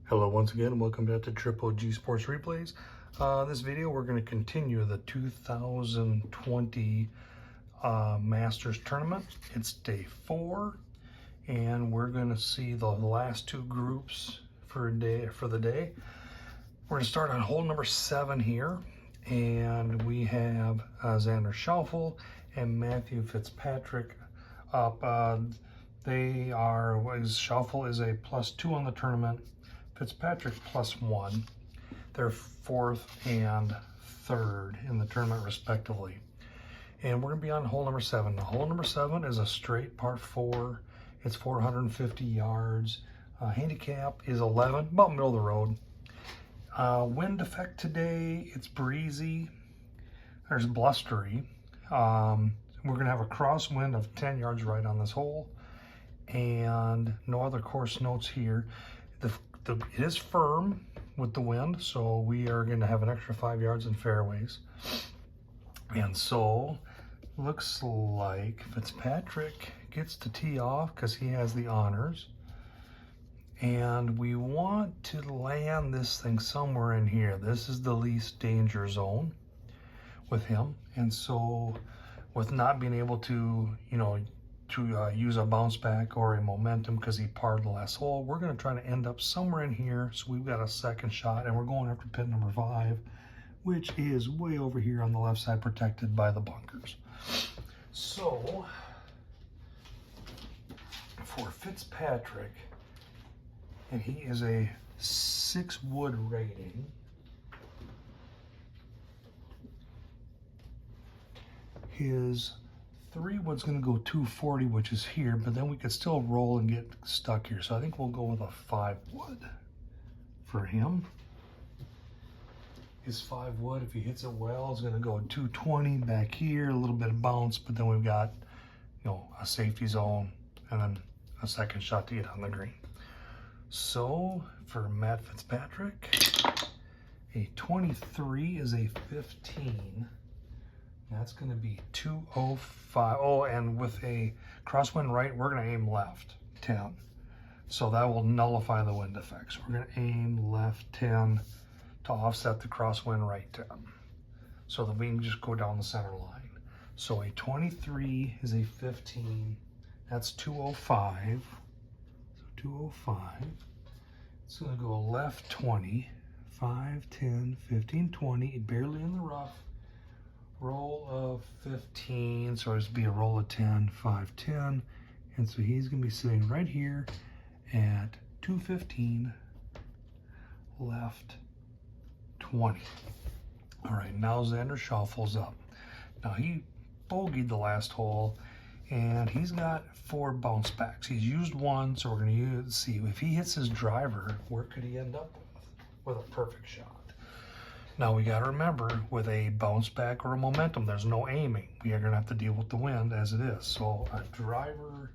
Hello once again, and welcome back to Triple G Sports Replays. This video we're going to continue the 2020 Masters Tournament. It's day 4, and we're going to see the last two groups for the day. We're going to start on hole number 7 here, and we have Xander Schauffele and Matthew Fitzpatrick up. Schauffele is a +2 on the tournament. Fitzpatrick +1. They're 4th and 3rd in the tournament respectively. And we're going to be on hole number 7. Now, hole number 7 is a straight par 4. It's 450 yards. Handicap is 11, about middle of the road. Wind effect today, it's breezy. There's blustery. We're going to have a crosswind of 10 yards right on this hole. And no other course notes here. It is firm with the wind, so we are going to have an extra 5 yards in fairways. And so, looks like Fitzpatrick gets to tee off because he has the honors. And we want to land this thing somewhere in here. This is the least danger zone with him. And so, with not being able to, use a bounce back or a momentum because he parred the last hole, we're going to try to end up somewhere in here. So we've got a second shot, and we're going after pin number 5, which is way over here on the left side, protected by the bunkers. So for Fitzpatrick, and he is a 6 wood rating. His 3 wood's going to go 240, which is here, but then we could still roll and get stuck here. So I think we'll go with a 5 wood for him. His 5 wood, if he hits it well, is going to go 220 back here, a little bit of bounce, but then we've got, a safety zone and then a second shot to get on the green. So for Matt Fitzpatrick, a 23 is a 15. That's going to be 205. Oh, and with a crosswind right, we're going to aim left 10. So that will nullify the wind effects. We're going to aim left 10 to offset the crosswind right 10. So that we can just go down the center line. So a 23 is a 15. That's 205. So 205. It's going to go left 20. 5, 10, 15, 20. Barely in the rough. Roll of 15, so it's be a roll of 10, 5, 10. And so he's going to be sitting right here at 215, left 20. All right, now Xander Schauffele's up. Now he bogeyed the last hole, and he's got 4 bounce backs. He's used 1, so we're going to see if he hits his driver, where could he end up with a perfect shot. Now we got to remember, with a bounce back or a momentum, there's no aiming. We are going to have to deal with the wind as it is. So a driver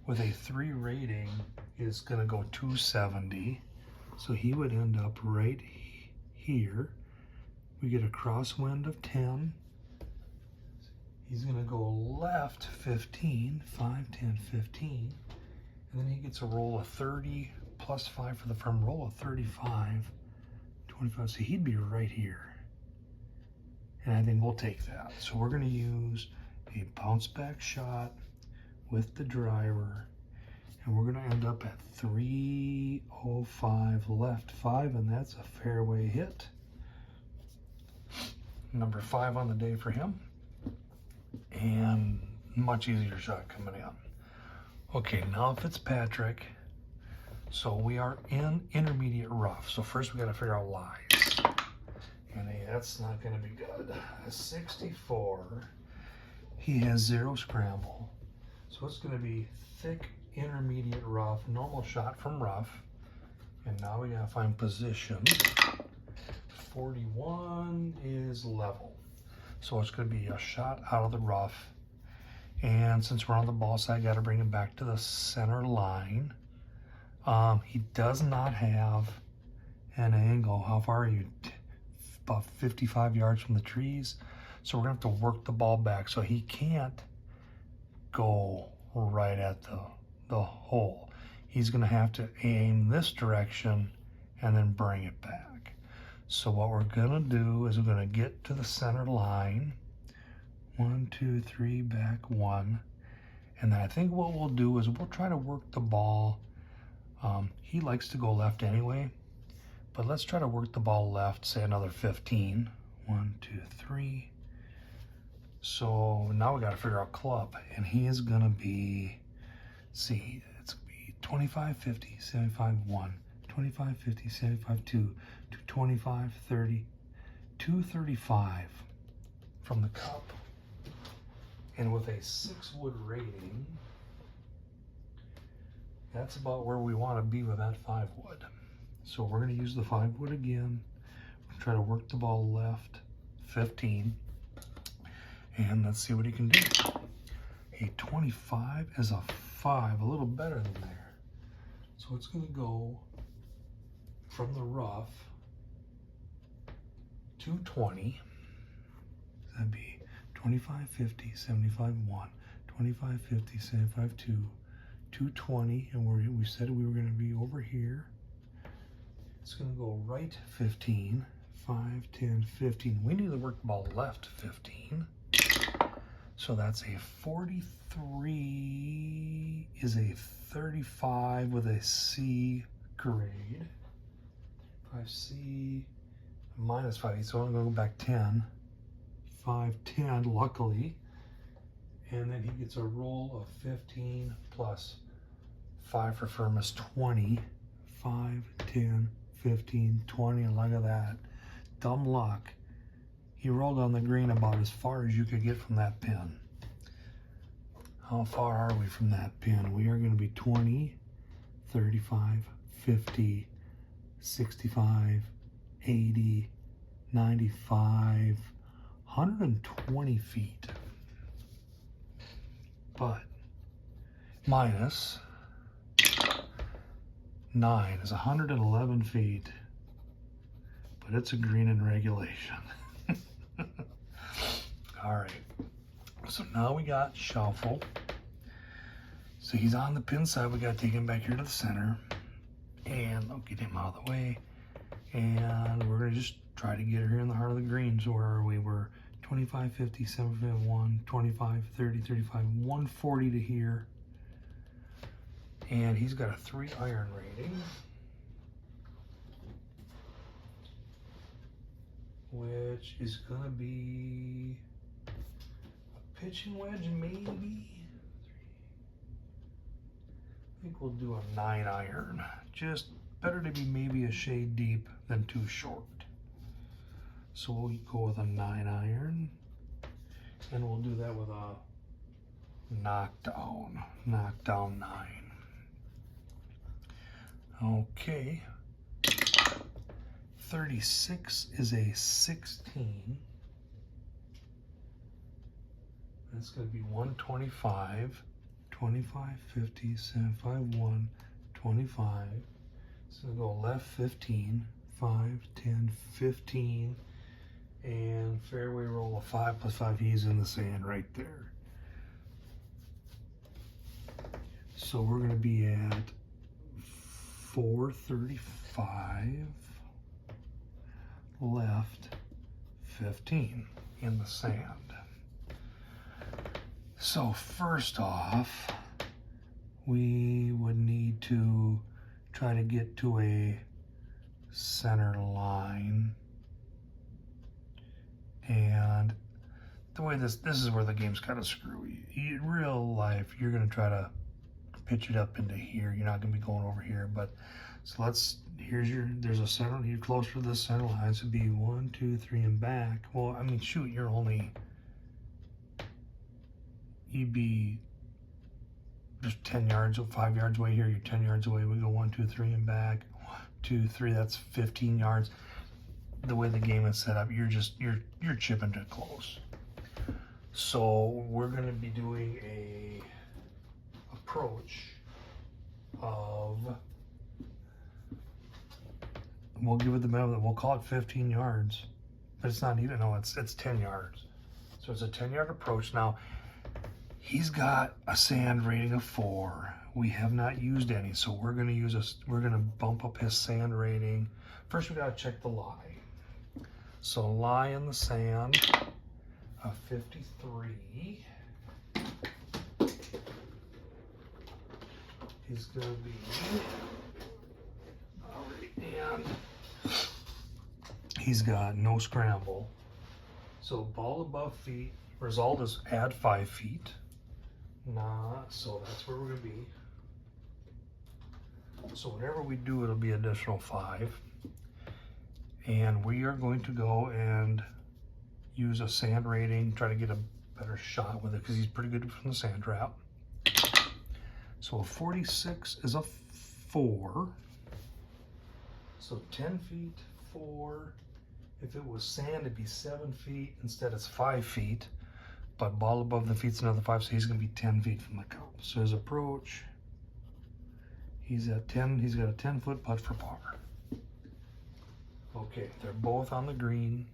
with a 3 rating is going to go 270. So he would end up right here. We get a crosswind of 10. He's going to go left 15, 5, 10, 15. And then he gets a roll of 30 plus 5 for the firm, roll of 35. 25, so he'd be right here. And I think we'll take that. So we're going to use a bounce back shot with the driver, and we're going to end up at 305 left 5, and that's a fairway hit. Number 5 on the day for him, and much easier shot coming in. Okay, now Fitzpatrick. So we are in intermediate rough. So first we got to figure out lies. And that's not going to be good. A 64. He has 0 scramble. So it's going to be thick intermediate rough. Normal shot from rough. And now we got to find position. 41 is level. So it's going to be a shot out of the rough. And since we're on the ball side, I got to bring him back to the center line. He does not have an angle. How far are you? About 55 yards from the trees. So we're going to have to work the ball back. So he can't go right at the hole. He's going to have to aim this direction and then bring it back. So what we're gonna do is we're gonna get to the center line. 1, 2, 3, back 1. And then I think what we'll do is we'll try to work the ball. He likes to go left anyway, but let's try to work the ball left, say another 15. 1, 2, 3. So now we got to figure out club, and he is going to be, see, it's going to be 25, 50, 75, 1, 25, 50, 75, 2, 225, 30, 235 from the cup. And with a 6 wood rating, that's about where we want to be with that 5 wood. So we're going to use the 5 wood again. We'll try to work the ball left, 15. And let's see what he can do. A 25 is a 5, a little better than there. So it's going to go from the rough to 20. That'd be 25, 50, 75, 1, 25, 50, 75, 2, 220, and we said we were going to be over here. It's going to go right 15, 5, 10, 15. We need to work the ball left 15. So that's a 43 is a 35 with a C grade. 5C minus 5, so I'm going to go back 10. 5, 10, luckily. And then he gets a roll of 15 plus 5 for firm is 20. 5, 10, 15, 20, and look at that. Dumb luck. He rolled on the green about as far as you could get from that pin. How far are we from that pin? We are going to be 20, 35, 50, 65, 80, 95, 120 feet. But minus 9 is 111 feet. But it's a green in regulation. All right. So now we got Schauffele. So he's on the pin side. We got to take him back here to the center. And I'll get him out of the way. And we're going to just try to get her here in the heart of the greens where we were 25, 50, 75, 1, 25, 30, 35, 140 to here. And he's got a 3 iron rating, which is going to be a pitching wedge, maybe. I think we'll do a 9 iron. Just better to be maybe a shade deep than too short. So we'll go with a 9 iron, and we'll do that with a knockdown 9. Okay. 36 is a 16. That's going to be 125, 25, 50, 75, 1, 25. It's going to go left 15, 5, 10, 15, and fairway roll of 5 plus 5. He's in the sand right there. So we're going to be at 435, left 15 in the sand. So first off, we would need to try to get to a center line. And the way this is where the game's kind of screwy. In real life, you're going to try to pitch it up into here. You're not going to be going over here, but so there's a center, you're closer to the center line, so it'd be 1, 2, 3 and back. Well, I mean, shoot, you'd be just 10 yards, 5 yards away here, you're 10 yards away. We go 1, 2, 3 and back. 1, 2, 3, that's 15 yards. The way the game is set up, you're chipping to close. So we're going to be doing a approach of, we'll give it the benefit, we'll call it 15 yards, but it's not even, no, it's 10 yards. So it's a 10-yard approach. Now, he's got a sand rating of 4. we have not used any, so we're going to we're going to bump up his sand rating. First, we got to check the lie. So lie in the sand of 53 is going to be, and he's got no scramble. So ball above feet, result is add 5 feet. So that's where we're going to be. So whenever we do, it'll be additional 5. And we are going to go and use a sand rating, try to get a better shot with it because he's pretty good from the sand trap. So a 46 is a 4. So 10 feet, 4. If it was sand, it'd be 7 feet. Instead, it's 5 feet. But ball above the feet's another 5, so he's going to be 10 feet from the cup. So his approach, he's at 10. He's got a 10-foot putt for par. Okay, they're both on the green.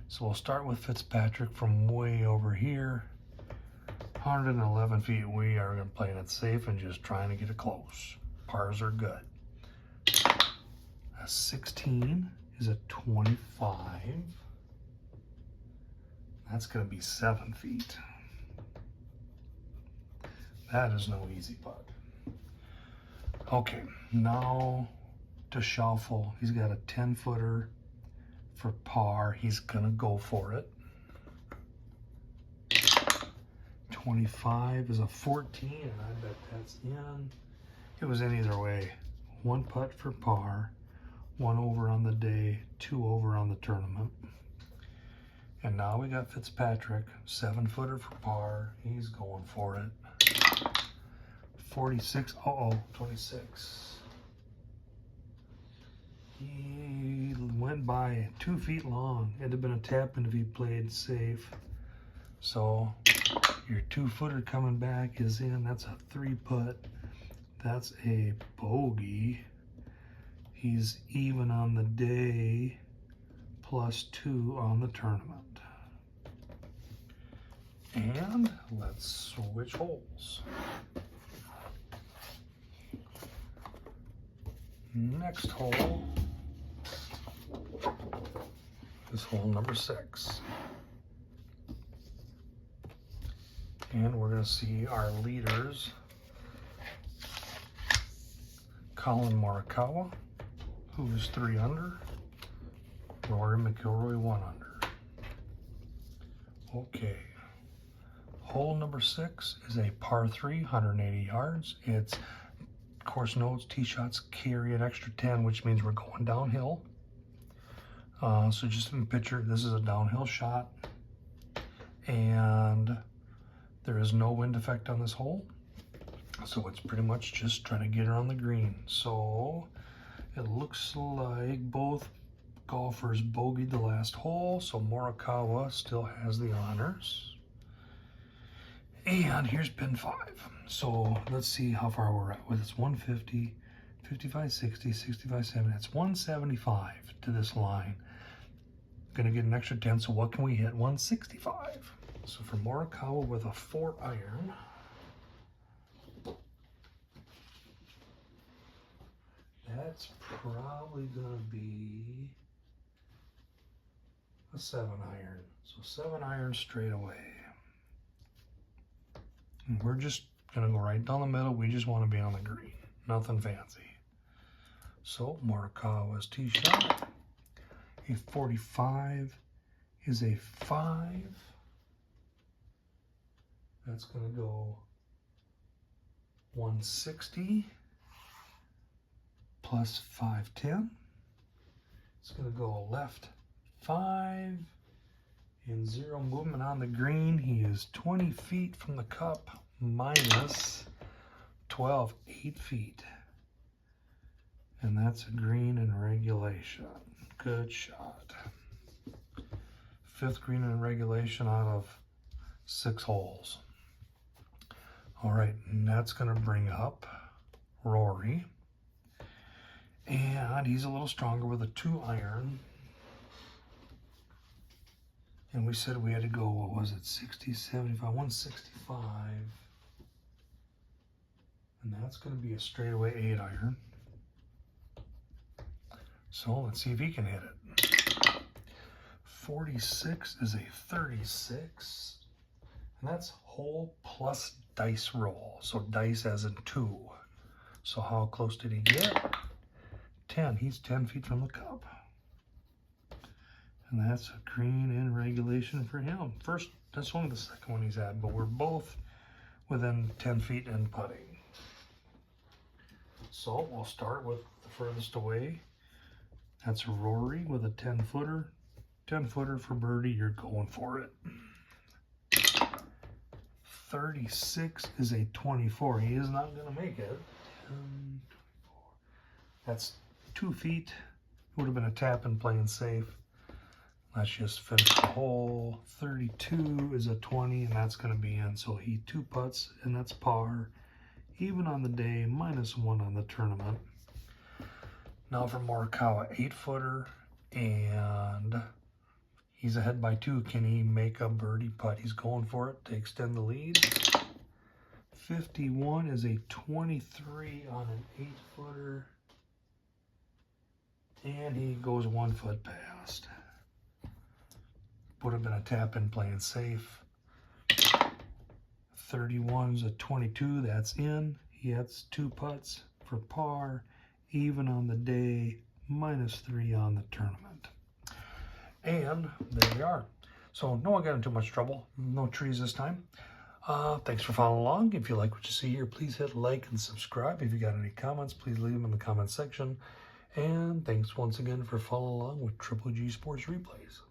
So we'll start with Fitzpatrick from way over here. 111 feet. We are going to play it safe and just trying to get it close. Pars are good. A 16 is a 25. That's going to be 7 feet. That is no easy putt. Okay, now to Schauffele. He's got a 10-footer for par. He's going to go for it. 25 is a 14, and I bet that's in. It was in either way. 1 putt for par, 1 over on the day, 2 over on the tournament. And now we got Fitzpatrick, 7-footer for par. He's going for it. 46, 26. He went by 2 feet long. It'd have been a tap-in if he played safe. So your 2-footer coming back is in. That's a 3-putt. That's a bogey. He's even on the day, +2 on the tournament. And let's switch holes. Next hole is hole number 6. And we're going to see our leaders. Collin Morikawa, who is 3 under. Rory McIlroy, 1 under. Okay. Hole number 6 is a par 3, 180 yards. It's course notes, tee shots carry an extra 10, which means we're going downhill. So just in the picture, this is a downhill shot. And there is no wind effect on this hole. So it's pretty much just trying to get her on the green. So it looks like both golfers bogeyed the last hole. So Morikawa still has the honors. And here's pin 5. So let's see how far we're at. With it's 150, 55, 60, 65, 70. That's 175 to this line. Gonna get an extra 10. So what can we hit? 165. So for Morikawa with a 4-iron. That's probably gonna be a 7-iron. So 7-iron straight away. And we're just gonna go right down the middle. We just want to be on the green, nothing fancy. So Morikawa's tee shot, a 45 is a 5. That's gonna go 160 plus 510. It's gonna go left 5 and 0 movement on the green. He is 20 feet from the cup, minus 12, 8 feet. And that's a green in regulation. Good shot. 5th green in regulation out of 6 holes. All right, and that's gonna bring up Rory. And he's a little stronger with a 2-iron. And we said we had to go, what was it, 60, 75, 165. And that's going to be a straightaway 8-iron. So let's see if he can hit it. 46 is a 36. And that's hole plus dice roll. So dice as in 2. So how close did he get? 10. He's 10 feet from the cup. And that's a green in regulation for him. First, that's only the second one he's had, but we're both within 10 feet in putting. So we'll start with the furthest away. That's Rory with a 10-footer. 10-footer for birdie, you're going for it. 36 is a 24. He is not going to make it. 24. That's 2 feet. Would have been a tap and playing safe. Let's just finish the hole. 32 is a 20, and that's going to be in. So he 2 putts, and that's par. Even on the day, -1 on the tournament. Now for Morikawa, 8-footer, and he's ahead by 2. Can he make a birdie putt? He's going for it to extend the lead. 51 is a 23 on an 8-footer, and he goes 1 foot past. Would have been a tap in playing safe. 31 is a 22, that's in. He has 2 putts for par, even on the day, -3 on the tournament. And there we are. So no one got into much trouble. No trees this time. Thanks for following along. If you like what you see here, please hit like and subscribe. If you got any comments, please leave them in the comment section. And thanks once again for following along with Triple G Sports Replays.